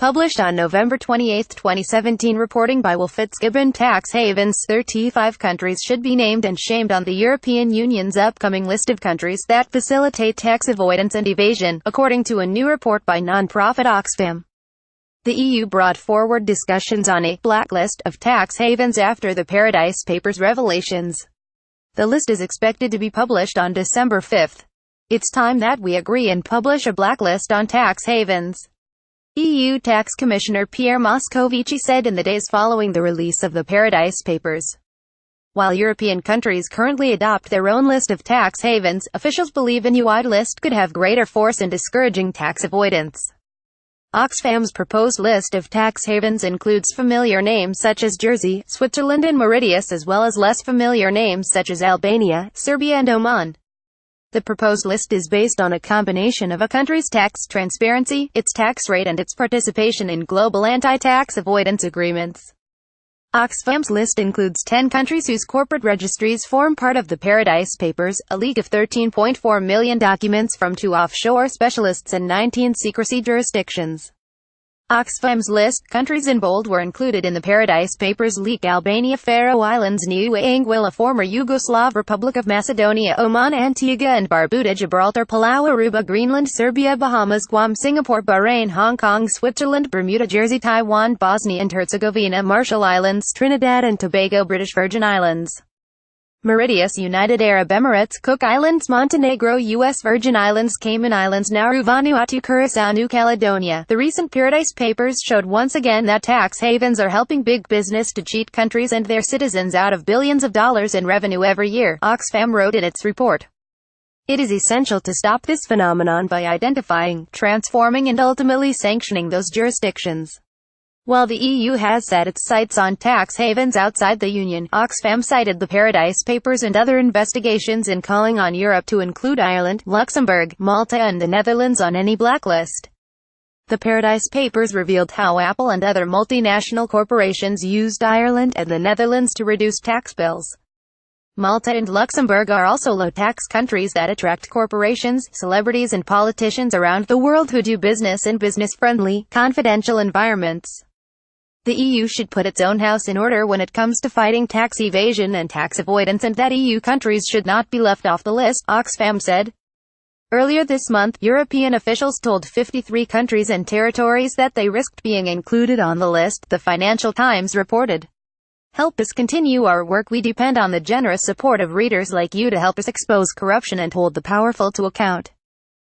Published on November 28, 2017. Reporting by Fitzgibbon. Tax havens. 35 countries should be named and shamed on the European Union's upcoming list of countries that facilitate tax avoidance and evasion, according to a new report by non-profit Oxfam. The EU brought forward discussions on a blacklist of tax havens after the Paradise Papers revelations. The list is expected to be published on December 5. It's time that we agree and publish a blacklist on tax havens. EU Tax Commissioner Pierre Moscovici said in the days following the release of the Paradise Papers. While European countries currently adopt their own list of tax havens, officials believe a new wide list could have greater force in discouraging tax avoidance. Oxfam's proposed list of tax havens includes familiar names such as Jersey, Switzerland and Mauritius, as well as less familiar names such as Albania, Serbia and Oman. The proposed list is based on a combination of a country's tax transparency, its tax rate and its participation in global anti-tax avoidance agreements. Oxfam's list includes 10 countries whose corporate registries form part of the Paradise Papers, a leak of 13.4 million documents from 2 offshore specialists and 19 secrecy jurisdictions. Oxfam's list, countries in bold, were included in the Paradise Papers leak: Albania, Faroe Islands, New Anguilla, former Yugoslav Republic of Macedonia, Oman, Antigua and Barbuda, Gibraltar, Palau, Aruba, Greenland, Serbia, Bahamas, Guam, Singapore, Bahrain, Hong Kong, Switzerland, Bermuda, Jersey, Taiwan, Bosnia and Herzegovina, Marshall Islands, Trinidad and Tobago, British Virgin Islands, Mauritius, United Arab Emirates, Cook Islands, Montenegro, U.S. Virgin Islands, Cayman Islands, Nauru, Vanuatu, Curaçao, New Caledonia. The recent Paradise Papers showed once again that tax havens are helping big business to cheat countries and their citizens out of billions of dollars in revenue every year, Oxfam wrote in its report. It is essential to stop this phenomenon by identifying, transforming and ultimately sanctioning those jurisdictions. While the EU has set its sights on tax havens outside the Union, Oxfam cited the Paradise Papers and other investigations in calling on Europe to include Ireland, Luxembourg, Malta and the Netherlands on any blacklist. The Paradise Papers revealed how Apple and other multinational corporations used Ireland and the Netherlands to reduce tax bills. Malta and Luxembourg are also low-tax countries that attract corporations, celebrities and politicians around the world who do business in business-friendly, confidential environments. The EU should put its own house in order when it comes to fighting tax evasion and tax avoidance, and that EU countries should not be left off the list, Oxfam said. Earlier this month, European officials told 53 countries and territories that they risked being included on the list, the Financial Times reported. Help us continue our work. We depend on the generous support of readers like you to help us expose corruption and hold the powerful to account.